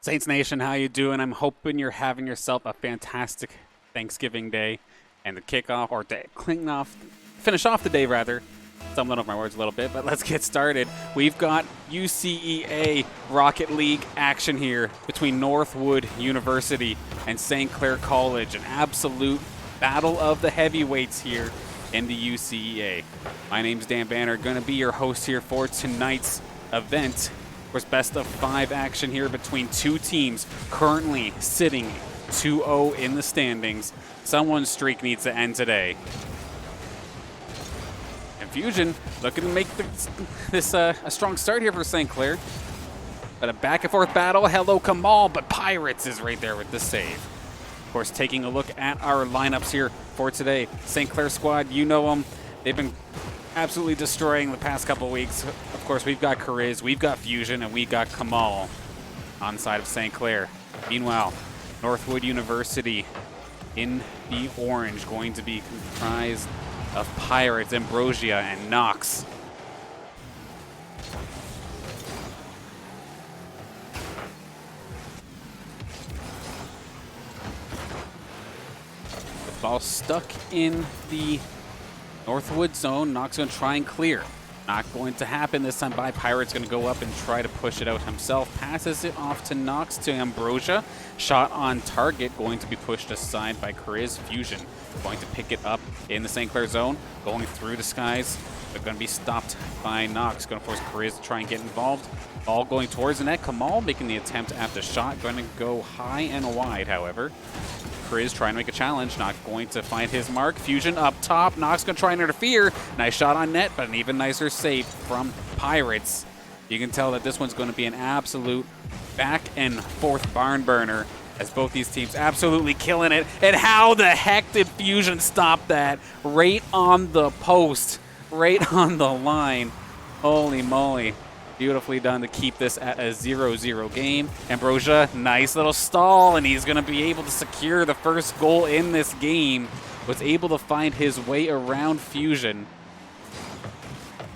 Saints Nation, how you doing? I'm hoping you're having yourself a fantastic Thanksgiving day and the kickoff, or finish off the day rather. Stumbling over my words a little bit, but let's get started. We've got UCEA Rocket League action here between Northwood University and St. Clair College. An absolute battle of the heavyweights here in the UCEA. My name's Dan Banner, going to be your host here for tonight's event. Of course, best of 5 action here between two teams currently sitting 2-0 in the standings. Someone's streak needs to end today. And Fusion looking to make this a strong start here for St. Clair. But a back and forth battle. Hello, Kamal, but Pirates is right there with the save. Of course, taking a look at our lineups here for today. St. Clair squad, you know them. They've been absolutely destroying the past couple weeks. Of course, we've got Chariz, we've got Fusion, and we got Kamal on side of St. Clair. Meanwhile, Northwood University in the orange, going to be comprised of Pirates, Ambrosia, and Nox. The ball stuck in the Northwood zone. Nox going to try and clear. Not going to happen this time by Pirates. Going to go up and try to push it out himself. Passes it off to Nox, to Ambrosia. Shot on target. Going to be pushed aside by Chariz. Fusion going to pick it up in the St. Clair zone. Going through the skies. They're going to be stopped by Nox. Going to force Chariz to try and get involved. Ball going towards the net. Kamal making the attempt at the shot. Going to go high and wide, however. Chariz trying to make a challenge, not going to find his mark. Fusion up top, Nox going to try and interfere. Nice shot on net, but an even nicer save from Pirates. You can tell that this one's going to be an absolute back and forth barn burner, as both these teams absolutely killing it. And how the heck did Fusion stop that? Right on the post, right on the line. Holy moly. Beautifully done to keep this at a 0-0 game. Ambrosia, nice little stall, and he's going to be able to secure the first goal in this game. Was able to find his way around Fusion.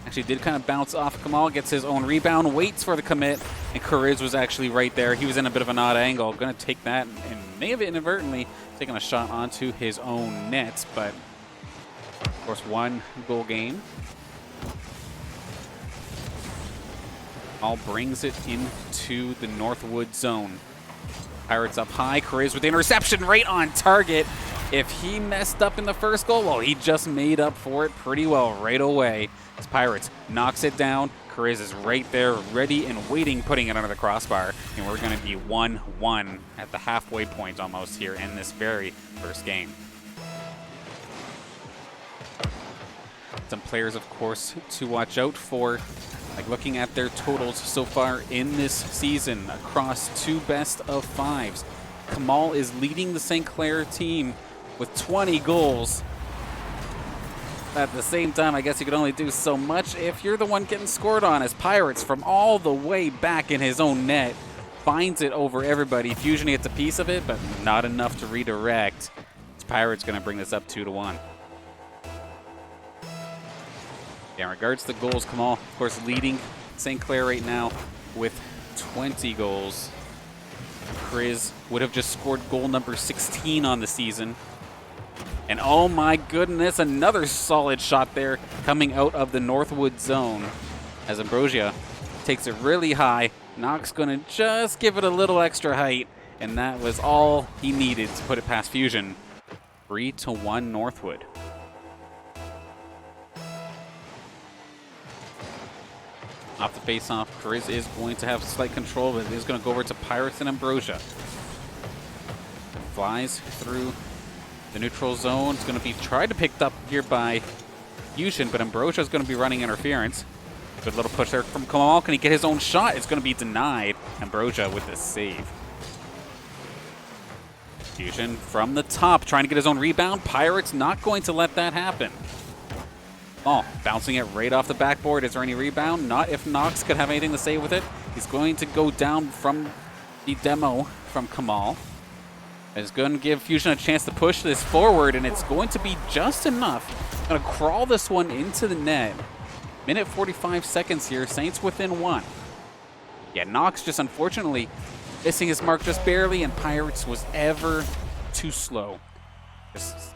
Actually did kind of bounce off Kamal, gets his own rebound, waits for the commit, and Chariz was actually right there. He was in a bit of an odd angle. Going to take that and may have inadvertently taken a shot onto his own net, but of course 1 goal game. All brings it into the Northwood zone. Pirates up high. Chariz with the interception right on target. If he messed up in the first goal, well, he just made up for it pretty well right away. As Pirates knocks it down. Chariz is right there, ready and waiting, putting it under the crossbar. And we're going to be 1-1 at the halfway point almost here in this very first game. Some players, of course, to watch out for. Like looking at their totals so far in this season across 2 best of 5s. Kamal is leading the St. Clair team with 20 goals. At the same time, I guess you can only do so much if you're the one getting scored on, as Pirates from all the way back in his own net finds it over everybody. Fusion gets a piece of it, but not enough to redirect. Pirates going to bring this up 2-1. Yeah, in regards to the goals, Kamal, of course, leading St. Clair right now with 20 goals. Chariz would have just scored goal number 16 on the season. And oh my goodness, another solid shot there coming out of the Northwood zone as Ambrosia takes it really high. Nox going to just give it a little extra height, and that was all he needed to put it past Fusion. 3-1 Northwood. Off the face-off, Chariz is going to have slight control, but it is going to go over to Pirates and Ambrosia. Flies through the neutral zone. It's going to be tried to pick up here by Fusion, but Ambrosia is going to be running interference. Good little push there from Kamal. Can he get his own shot? It's going to be denied. Ambrosia with the save. Fusion from the top, trying to get his own rebound. Pirates not going to let that happen. Oh, bouncing it right off the backboard. Is there any rebound? Not if Nox could have anything to say with it. He's going to go down from the demo from Kamal. It's going to give Fusion a chance to push this forward, and it's going to be just enough. Going to crawl this one into the net. Minute 45 seconds here. Saints within 1. Yeah, Nox just unfortunately missing his mark just barely, and Pirates was ever too slow. Just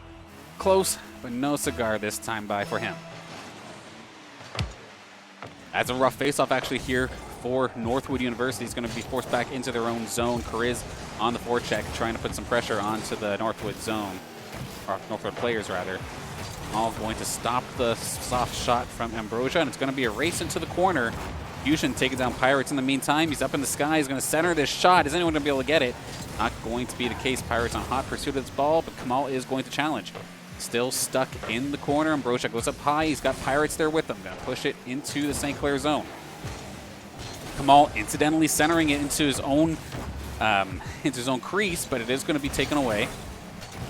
close, but no cigar this time by for him. That's a rough face-off actually here for Northwood University. Is going to be forced back into their own zone. Kariz on the forecheck, trying to put some pressure onto the Northwood zone, or Northwood players rather. All going to stop the soft shot from Ambrosia, and it's going to be a race into the corner. Fusion taking down Pirates in the meantime. He's up in the sky. He's going to center this shot. Is anyone going to be able to get it? Not going to be the case. Pirates on hot pursuit of this ball, but Kamal is going to challenge. Still stuck in the corner. Ambrosia goes up high. He's got Pirates there with him. Going to push it into the St. Clair zone. Kamal incidentally centering it into his own crease, but it is going to be taken away.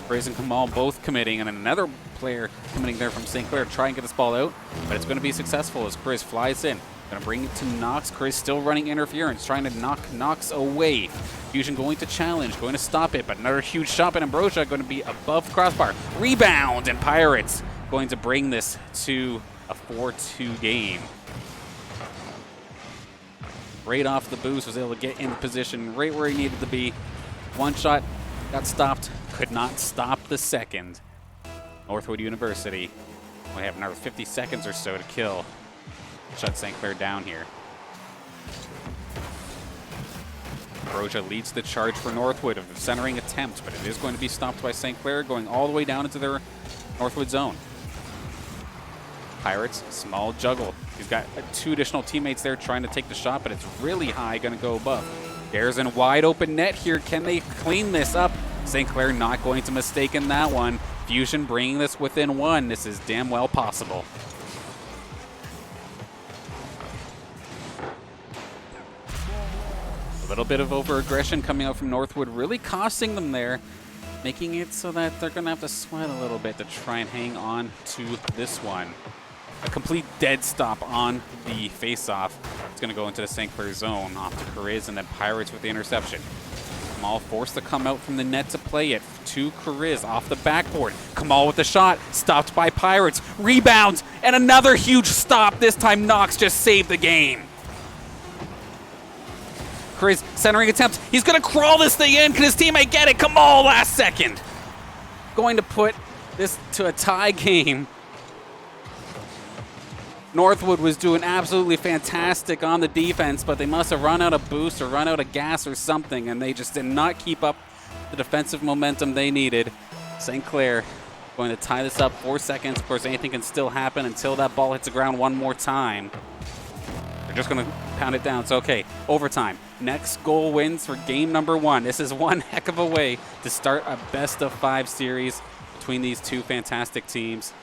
Kariz and Kamal both committing, and then another player committing there from St. Clair to try and get this ball out, but it's going to be successful as Kariz flies in. Going to bring it to Knox. Kariz still running interference, trying to knock Knox away. Fusion going to challenge, going to stop it, but another huge shot at Ambrosia, going to be above the crossbar. Rebound, and Pirates going to bring this to a 4-2 game. Right off the boost, was able to get in position right where he needed to be. One shot got stopped, could not stop the second. Northwood University, we have another 50 seconds or so to kill. Shut St. Clair down here. Ambrosia leads the charge for Northwood of the centering attempt, but it is going to be stopped by St. Clair, going all the way down into their Northwood zone. Pirates, small juggle. He's got 2 additional teammates there trying to take the shot, but it's really high, going to go above. There's a wide open net here. Can they clean this up? St. Clair not going to mistake in that one. Fusion bringing this within 1. This is damn well possible. A little bit of over-aggression coming out from Northwood, really costing them there, making it so that they're going to have to sweat a little bit to try and hang on to this one. A complete dead stop on the face-off. It's going to go into the St. Clair zone, off to Kariz, and then Pirates with the interception. Kamal forced to come out from the net to play it to Kariz off the backboard. Kamal with the shot, stopped by Pirates. Rebounds, and another huge stop. This time Knox just saved the game. Kariz centering attempt. He's going to crawl this thing in. Can his teammate get it? Kamal last second. Going to put this to a tie game. Northwood was doing absolutely fantastic on the defense, but they must have run out of boost or run out of gas or something, and they just did not keep up the defensive momentum they needed. St. Clair going to tie this up 4 seconds. Of course, anything can still happen until that ball hits the ground one more time. They're just going to pound it down. So, okay, overtime. Next goal wins for game number 1. This is one heck of a way to start a best-of-5 series between these two fantastic teams.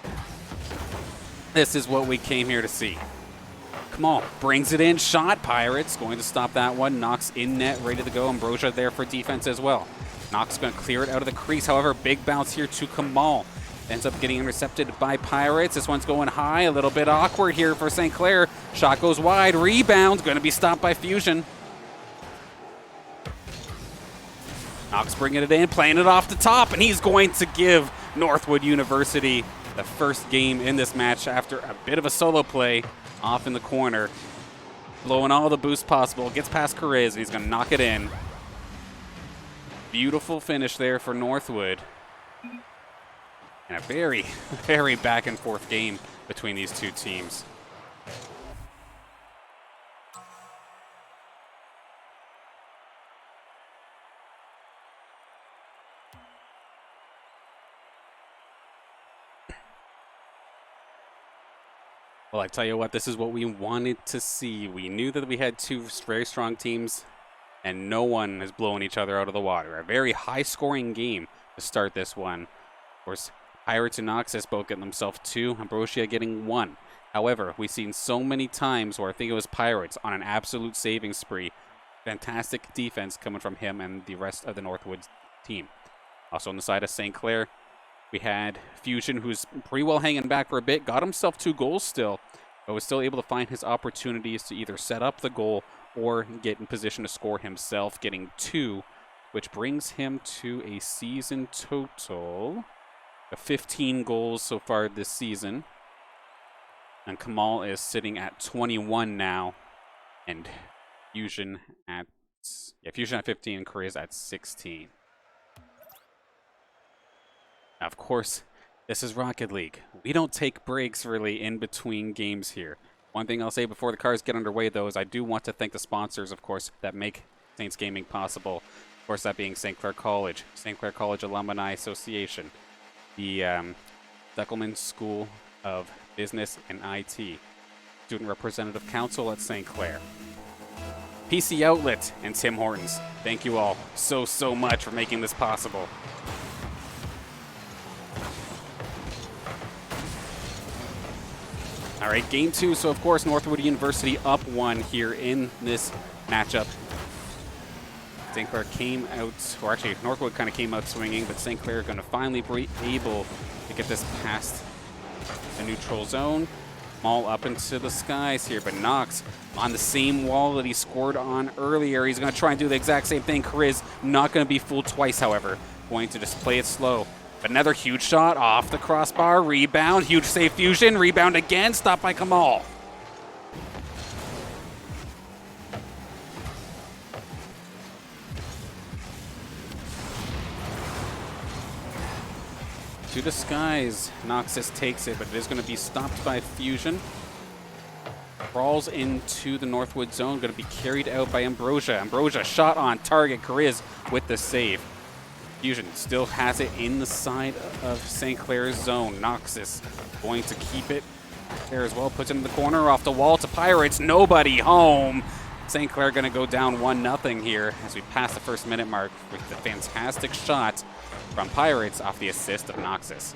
This is what we came here to see. Kamal brings it in, shot. Pirates going to stop that one. Knox in net, ready to go. Ambrosia there for defense as well. Knox going to clear it out of the crease. However, big bounce here to Kamal. Ends up getting intercepted by Pirates. This one's going high, a little bit awkward here for St. Clair. Shot goes wide, rebound, going to be stopped by Fusion. Knox bringing it in, playing it off the top, and he's going to give Northwood University the first game in this match after a bit of a solo play off in the corner. Blowing all the boost possible, gets past Kariz, and he's going to knock it in. Beautiful finish there for Northwood. And a very, very back and forth game between these two teams. Well, I tell you what, this is what we wanted to see. We knew that we had 2 very strong teams, and no one is blowing each other out of the water. A very high-scoring game to start this one. Of course, Pirates and Noxus both getting themselves 2, Ambrosia getting 1. However, we've seen so many times where I think it was Pirates on an absolute saving spree. Fantastic defense coming from him and the rest of the Northwood team. Also on the side of St. Clair, we had Fusion, who's pretty well hanging back for a bit, got himself 2 goals still, but was still able to find his opportunities to either set up the goal or get in position to score himself, getting 2, which brings him to a season total of 15 goals so far this season. And Kamal is sitting at 21 now, and Fusion at Yeah, Fusion at 15 and Korea's at 16. Now, of course, this is Rocket League. We don't take breaks really in between games here. One thing I'll say before the cars get underway, though, is I do want to thank the sponsors, of course, that make Saints Gaming possible. Of course, that being St. Clair College, St. Clair College Alumni Association, the Deckelman School of Business and IT, Student Representative Council at St. Clair, PC Outlet, and Tim Hortons. Thank you all so much for making this possible. All right, game 2. So, of course, Northwood University up 1 here in this matchup. St. Clair came out, or actually, Northwood kind of came out swinging, but St. Clair are going to finally be able to get this past the neutral zone. Maul up into the skies here, but Knox on the same wall that he scored on earlier. He's going to try and do the exact same thing. Chris not going to be fooled twice, however. Going to just play it slow. But another huge shot off the crossbar. Rebound. Huge save Fusion. Rebound again. Stopped by Kamal. To the skies. Noxus takes it, but it is going to be stopped by Fusion. Crawls into the Northwood zone. Going to be carried out by Ambrosia. Ambrosia shot on target. Kariz with the save. Fusion still has it in the side of St. Clair's zone. Noxus going to keep it there as well. Puts it in the corner off the wall to Pirates. Nobody home. St. Clair going to go down 1-0 here as we pass the first minute mark with the fantastic shot from Pirates off the assist of Noxus.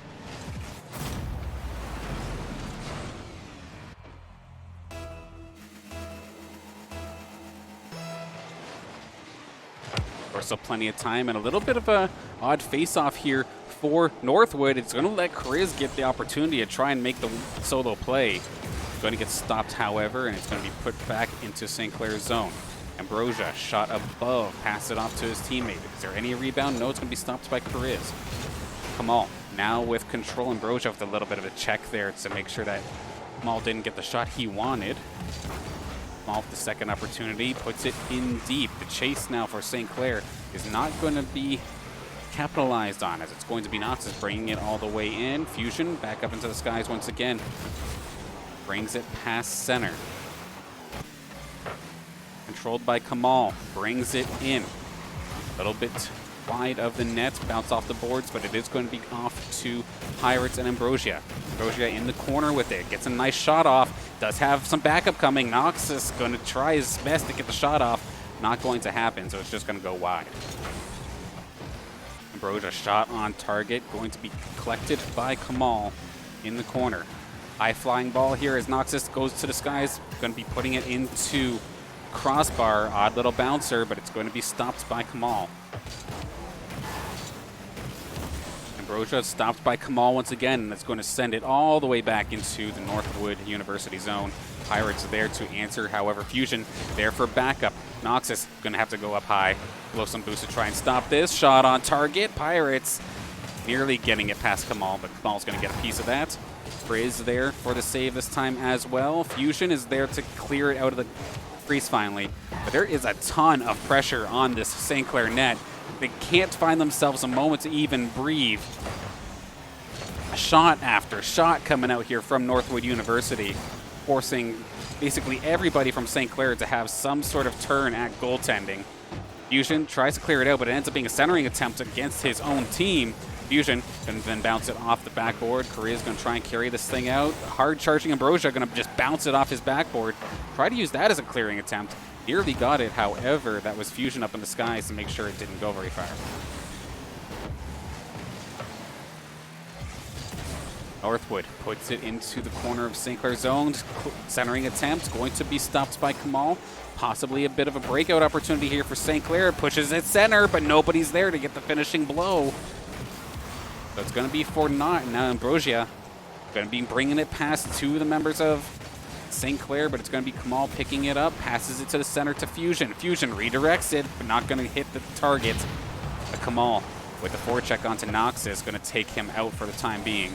Of course, still plenty of time and a little bit of a odd face-off here for Northwood. It's going to let Chris get the opportunity to try and make the solo play. It's going to get stopped, however, and it's going to be put back into St. Clair's zone. Ambrosia shot above, passed it off to his teammate. Is there any rebound? No, it's going to be stopped by Chris. Kamal now with control. Ambrosia with a little bit of a check there to make sure that Kamal didn't get the shot he wanted. Kamal with the second opportunity, puts it in deep. The chase now for St. Clair is not going to be capitalized on, as it's going to be Noxus bringing it all the way in. Fusion back up into the skies once again. Brings it past center. Controlled by Kamal, brings it in. A little bit wide of the net, bounce off the boards, but it is going to be off to Pirates and Ambrosia. Ambrosia in the corner with it, gets a nice shot off, does have some backup coming. Nox is going to try his best to get the shot off. Not going to happen, so it's just going to go wide. Ambrosia shot on target, going to be collected by Kamal in the corner. High flying ball here as Noxus goes to the skies, going to be putting it into crossbar. Odd little bouncer, but it's going to be stopped by Kamal. Ambrosia stopped by Kamal once again, and that's going to send it all the way back into the Northwood University zone. Pirates there to answer, however, Fusion there for backup. Noxus going to have to go up high, blow some boost to try and stop this. Shot on target. Pirates nearly getting it past Kamal, but Kamal's going to get a piece of that. Frizz there for the save this time as well. Fusion is there to clear it out of the crease finally. But there is a ton of pressure on this St. Clair net. They can't find themselves a moment to even breathe. Shot after shot coming out here from Northwood University, forcing basically everybody from St. Clair to have some sort of turn at goaltending. Fusion tries to clear it out, but it ends up being a centering attempt against his own team. Fusion can then bounce it off the backboard. Korea's going to try and carry this thing out. Hard charging Ambrosia going to just bounce it off his backboard. Try to use that as a clearing attempt. Nearly got it, however, that was Fusion up in the skies to make sure it didn't go very far. Northwood puts it into the corner of St. Clair zone. Centering attempt going to be stopped by Kamal. Possibly a bit of a breakout opportunity here for St. Clair. Pushes it center, but nobody's there to get the finishing blow. So it's going to be for now Ambrosia. Going to be bringing it past two of the members of St. Clair, but it's going to be Kamal picking it up. Passes it to the center to Fusion. Fusion redirects it, but not going to hit the target. But Kamal with the forecheck onto Noxus, going to take him out for the time being.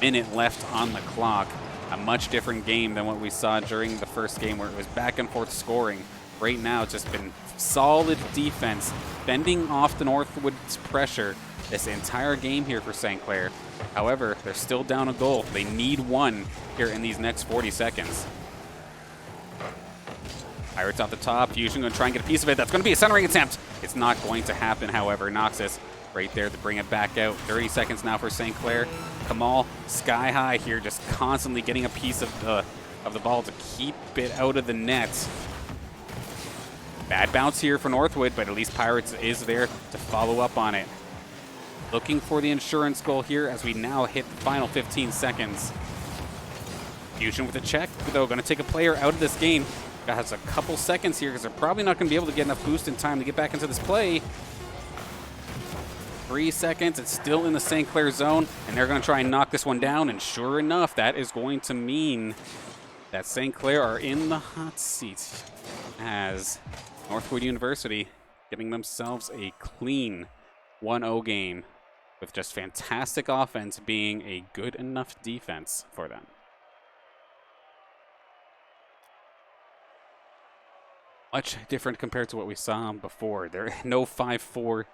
Minute left on the clock. A much different game than what we saw during the first game where it was back and forth scoring. right now. It's just been solid defense, fending off the Northwood's pressure this entire game here for St. Clair. However, they're still down a goal. They need one here in these next 40 seconds. Pirates off the top. Fusion going to try and get a piece of it. That's going to be a centering attempt. It's not going to happen, however. Noxus right there to bring it back out. 30 seconds now for St. Clair. Kamal sky high here, just constantly getting a piece of the ball to keep it out of the net. Bad bounce here for Northwood, but at least Pirates is there to follow up on it. Looking for the insurance goal here as we now hit the final 15 seconds. Fusion with a check, though, going to take a player out of this game. Has a couple seconds here because they're probably not going to be able to get enough boost in time to get back into this play. 3 seconds, it's still in the St. Clair zone, and they're going to try and knock this one down, and sure enough, that is going to mean that St. Clair are in the hot seat as Northwood University getting themselves a clean 1-0 game with just fantastic offense being a good enough defense for them. Much different compared to what we saw before. There no 5-4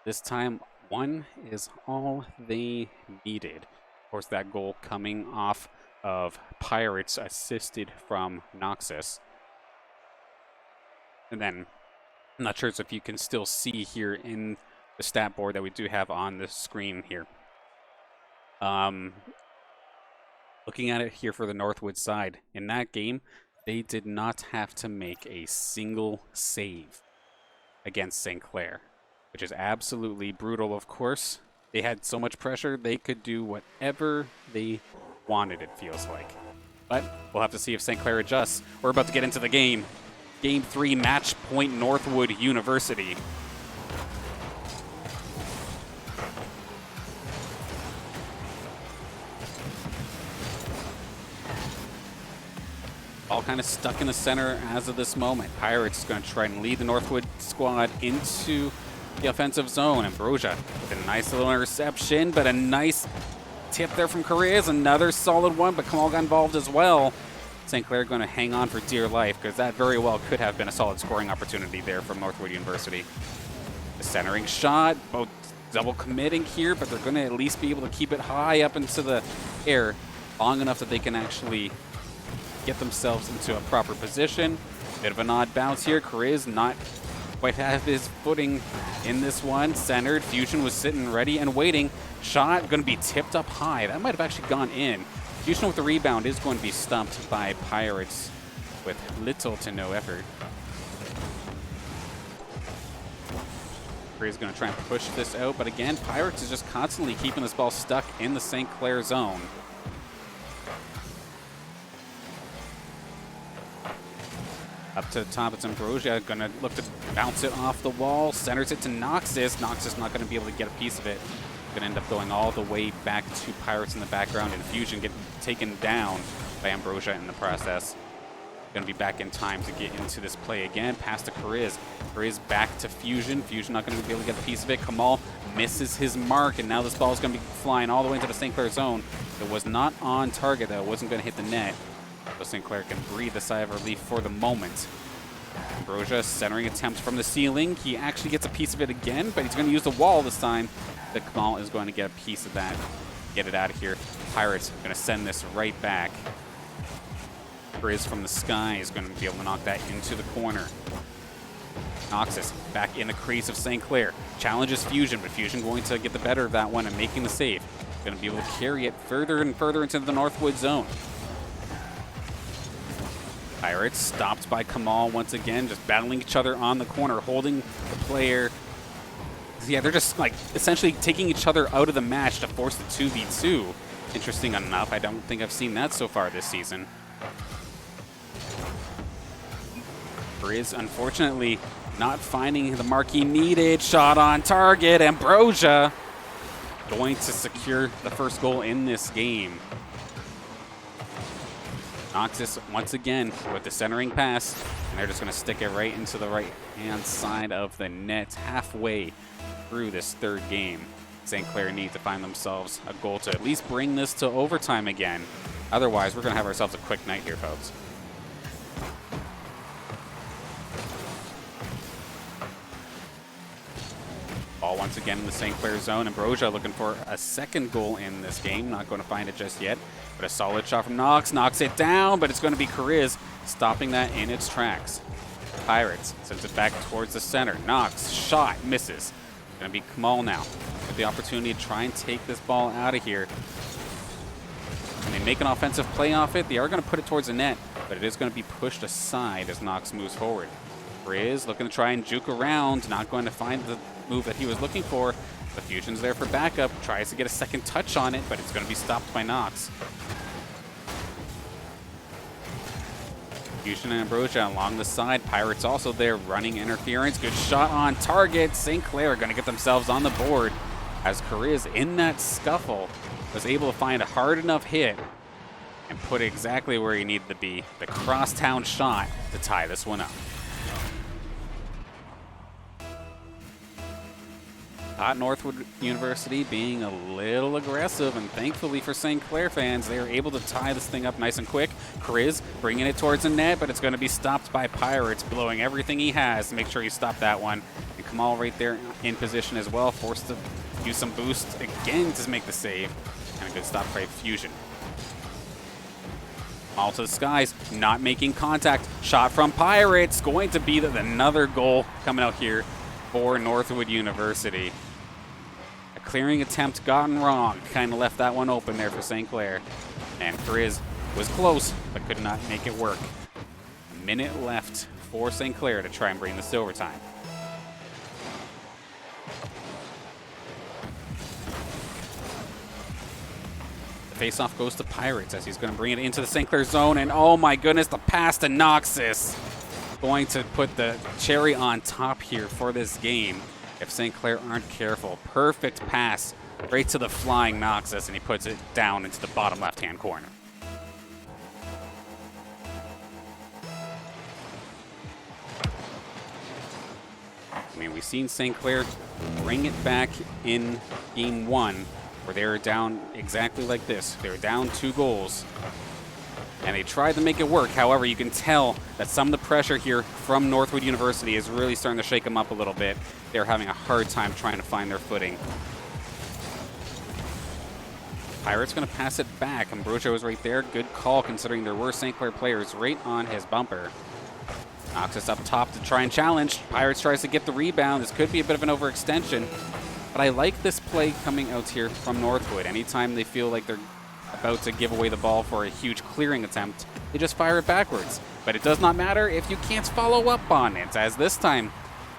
this time. 1 is all they needed. Of course, that goal coming off of Pirates assisted from Noxus. And then, I'm not sure if you can still see here in the stat board that we do have on the screen here. Looking at it here for the Northwood side, in that game, they did not have to make a single save against St. Clair, which is absolutely brutal, of course. They had so much pressure, they could do whatever they wanted, it feels like. But we'll have to see if St. Clair adjusts. We're about to get into the game. Game 3, match point Northwood University. All kind of stuck in the center as of this moment. Pirates is going to try and lead the Northwood squad into the offensive zone. Ambrosia with a nice little interception, but a nice tip there from Correa is another solid one, but Kamal got involved as well. St. Clair going to hang on for dear life because that very well could have been a solid scoring opportunity there from Northwood University. The centering shot, both double committing here, but they're going to at least be able to keep it high up into the air long enough that they can actually get themselves into a proper position. Bit of an odd bounce here. Correa's not quite have his footing in this one. Centered. Fusion was sitting ready and waiting. Shot going to be tipped up high. That might have actually gone in. Fusion with the rebound is going to be stumped by Pirates with little to no effort. Correa's going to try and push this out, but again, Pirates is just constantly keeping this ball stuck in the St. Clair zone. Up to the top, it's Ambrosia, going to look to bounce it off the wall, centers it to Noxus. Noxus not going to be able to get a piece of it. Going to end up going all the way back to Pirates in the background, and Fusion getting taken down by Ambrosia in the process. Going to be back in time to get into this play again. Pass to Correa's. Correa's back to Fusion. Fusion not going to be able to get a piece of it. Kamal misses his mark, and now this ball is going to be flying all the way into the St. Clair zone. It was not on target, though. It wasn't going to hit the net. So St. Clair can breathe a sigh of relief for the moment. Ambrosia centering attempt from the ceiling. He actually gets a piece of it again, but he's going to use the wall this time. The Kamal is going to get a piece of that. Get it out of here. Pirates are going to send this right back. Grizz from the sky is going to be able to knock that into the corner. Noxus back in the crease of St. Clair. Challenges Fusion, but Fusion going to get the better of that one and making the save. Going to be able to carry it further and further into the Northwood zone. Pirates stopped by Kamal once again, just battling each other on the corner, holding the player. Yeah, they're just like essentially taking each other out of the match to force the 2v2. Interesting enough, I don't think I've seen that so far this season. Grizz, unfortunately, not finding the mark he needed. Shot on target. Ambrosia going to secure the first goal in this game. Noxus once again with the centering pass, and they're just going to stick it right into the right-hand side of the net halfway through this third game. St. Clair need to find themselves a goal to at least bring this to overtime again. Otherwise, we're going to have ourselves a quick night here, folks. ball once again in the St. Clair zone. Ambrosia looking for a second goal in this game. Not going to find it just yet. But a solid shot from Knox. Knocks it down, but it's going to be Chariz stopping that in its tracks. Pirates sends it back towards the center. Knox, shot, misses. Going to be Kamal now with the opportunity to try and take this ball out of here. And they make an offensive play off it. They are going to put it towards the net, but it is going to be pushed aside as Knox moves forward. Riz looking to try and juke around, not going to find the move that he was looking for. The Fusion's there for backup, tries to get a second touch on it, but it's going to be stopped by Knox. Fusion and Ambrosia along the side. Pirates also there running interference. Good shot on target. St. Clair going to get themselves on the board as Chariz in that scuffle was able to find a hard enough hit and put it exactly where he needed to be. The crosstown shot to tie this one up. Northwood University being a little aggressive, and thankfully for St. Clair fans, they are able to tie this thing up nice and quick. Chariz bringing it towards the net, but it's going to be stopped by Pirates, blowing everything he has to make sure he stopped that one. And Kamal right there in position as well, forced to use some boost again to make the save. And a good stop by Fusion. All to the skies, not making contact. Shot from Pirates, going to be another goal coming out here for Northwood University. A clearing attempt gotten wrong. Kind of left that one open there for St. Clair. And Chariz was close, but could not make it work. A minute left for St. Clair to try and bring this to overtime. The face-off goes to Pirates as he's going to bring it into the St. Clair zone. And oh my goodness, the pass to Noxus. Going to put the cherry on top here for this game if St. Clair aren't careful. Perfect pass right to the flying Noxus, and he puts it down into the bottom left-hand corner. I mean, we've seen St. Clair bring it back in game one, where they were down exactly like this. They were down 2 goals. And they tried to make it work. However, you can tell that some of the pressure here from Northwood University is really starting to shake them up a little bit. They're having a hard time trying to find their footing. Pirates going to pass it back. Ambrosia was right there. Good call considering there were St. Clair players right on his bumper. Knocks us up top to try and challenge. Pirates tries to get the rebound. This could be a bit of an overextension. But I like this play coming out here from Northwood. Anytime they feel like they're about to give away the ball for a huge clearing attempt, they just fire it backwards. But it does not matter if you can't follow up on it, as this time,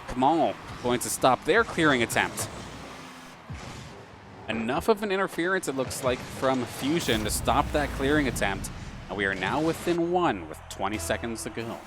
Kamal going to stop their clearing attempt. Enough of an interference, it looks like, from Fusion to stop that clearing attempt, and we are now within 1 with 20 seconds to go.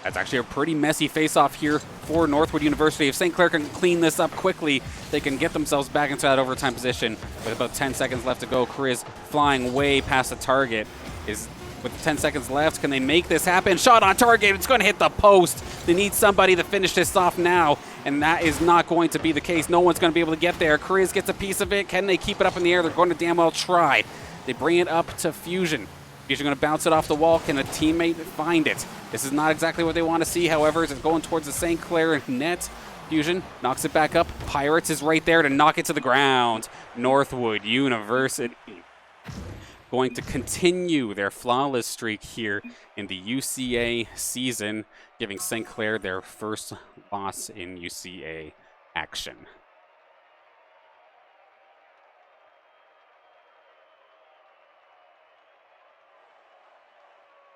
That's actually a pretty messy face-off here for Northwood University. If St. Clair can clean this up quickly, they can get themselves back into that overtime position. With about 10 seconds left to go, Chariz flying way past the target. With 10 seconds left, can they make this happen? Shot on target, it's going to hit the post. They need somebody to finish this off now, and that is not going to be the case. No one's going to be able to get there. Chariz gets a piece of it. Can they keep it up in the air? They're going to damn well try. They bring it up to Fusion. Fusion going to bounce it off the wall. Can a teammate find it? This is not exactly what they want to see, however, as it's going towards the St. Clair net. Fusion knocks it back up. Pirates is right there to knock it to the ground. Northwood University going to continue their flawless streak here in the UCEA season, giving St. Clair their first loss in UCEA action.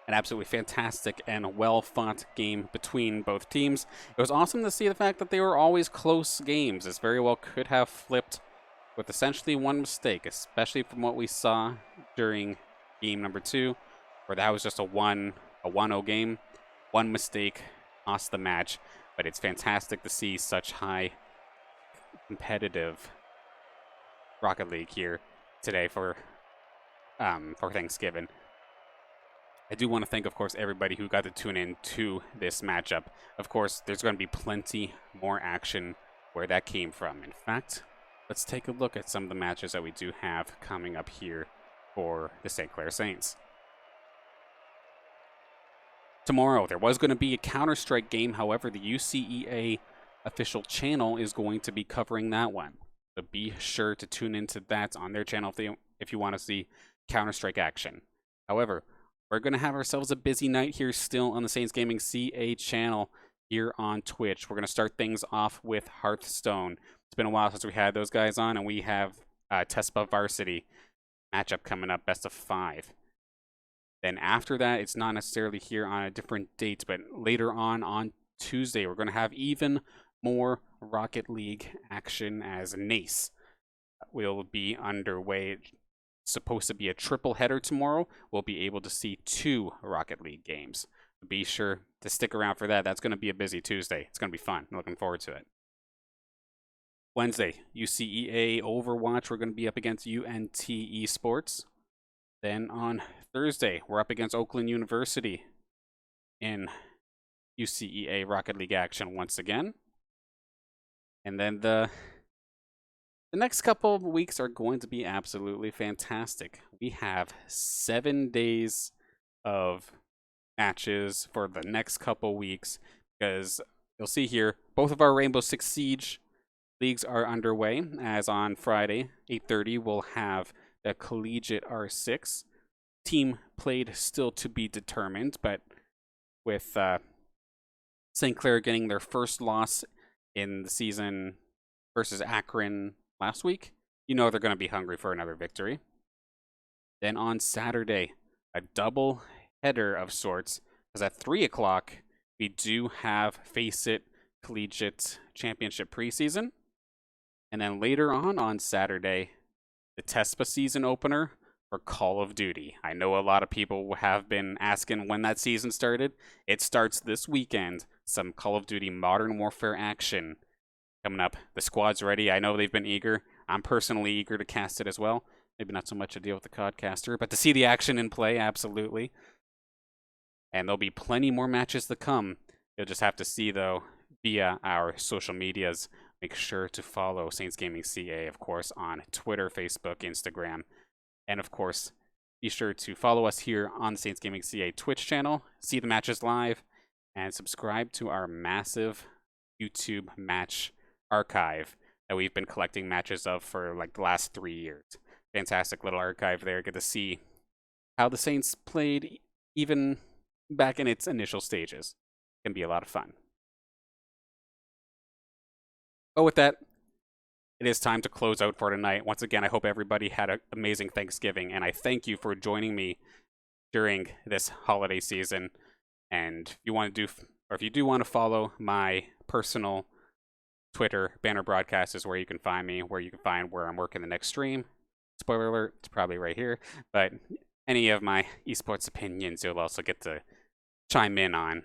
An absolutely fantastic and well-fought game between both teams. It was awesome to see the fact that they were always close games. This very well could have flipped with essentially one mistake, especially from what we saw during game number 2, where that was just a 1-0 game. One mistake lost the match, but it's fantastic to see such high competitive Rocket League here today for Thanksgiving. I do want to thank, of course, everybody who got to tune in to this matchup. Of course, there's going to be plenty more action where that came from. In fact, let's take a look at some of the matches that we do have coming up here for the St. Clair Saints. tomorrow. There was going to be a Counter-Strike game. However, the UCEA official channel is going to be covering that one. So be sure to tune into that on their channel if you want to see Counter-Strike action. However, we're going to have ourselves a busy night here still on the Saints Gaming CA channel here on Twitch. We're going to start things off with Hearthstone. It's been a while since we had those guys on, and we have Tespa Varsity matchup coming up, best of 5. Then after that, it's not necessarily here on a different date, but later on Tuesday, we're going to have even more Rocket League action as NACE will be underway. It's supposed to be a triple header tomorrow. We'll be able to see 2 Rocket League games. Be sure to stick around for that. That's going to be a busy Tuesday. It's going to be fun. I'm looking forward to it. Wednesday, UCEA Overwatch. We're going to be up against UNT Esports. Then on Thursday, we're up against Oakland University in UCEA Rocket League action once again. And then the next couple of weeks are going to be absolutely fantastic. We have 7 days of matches for the next couple weeks, because you'll see here, both of our Rainbow Six Siege leagues are underway, as on Friday, 8:30, we'll have the Collegiate R6. Team played still to be determined, but with St. Clair getting their first loss in the season versus Akron last week, you know they're going to be hungry for another victory. Then on Saturday, a double header of sorts, because at 3 o'clock, we do have Face It Collegiate Championship preseason. And then later on Saturday, the TESPA season opener for Call of Duty. I know a lot of people have been asking when that season started. It starts this weekend. Some Call of Duty Modern Warfare action coming up. The squad's ready. I know they've been eager. I'm personally eager to cast it as well. Maybe not so much to deal with the codcaster, but to see the action in play, absolutely. And there'll be plenty more matches to come. You'll just have to see, though, via our social medias. Make sure to follow Saints Gaming CA, of course, on Twitter, Facebook, Instagram. And, of course, be sure to follow us here on the Saints Gaming CA Twitch channel, see the matches live, and subscribe to our massive YouTube match archive that we've been collecting matches of for, like, the last 3 years. Fantastic little archive there. Get to see how the Saints played even back in its initial stages. It can be a lot of fun. But with that, it is time to close out for tonight. Once again, I hope everybody had an amazing Thanksgiving, and I thank you for joining me during this holiday season. And if you want to if you do want to follow my personal Twitter, Banner Broadcast is where you can find me, where you can find where I'm working the next stream. Spoiler alert, it's probably right here. But any of my esports opinions, you'll also get to chime in on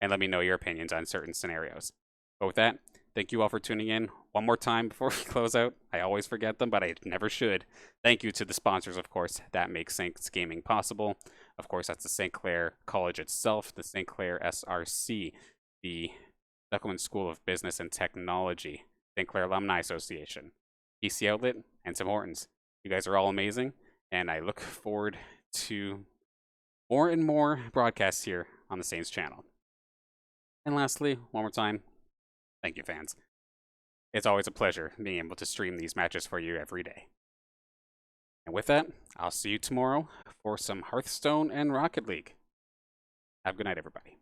and let me know your opinions on certain scenarios. But with that, thank you all for tuning in. One more time before we close out. I always forget them, but I never should. Thank you to the sponsors, of course, that make Saints Gaming possible. Of course, that's the St. Clair College itself, the St. Clair SRC, the Duckman School of Business and Technology, St. Clair Alumni Association, PC Outlet, and Tim Hortons. You guys are all amazing, and I look forward to more and more broadcasts here on the Saints channel. And lastly, one more time, thank you, fans. It's always a pleasure being able to stream these matches for you every day. And with that, I'll see you tomorrow for some Hearthstone and Rocket League. Have a good night, everybody.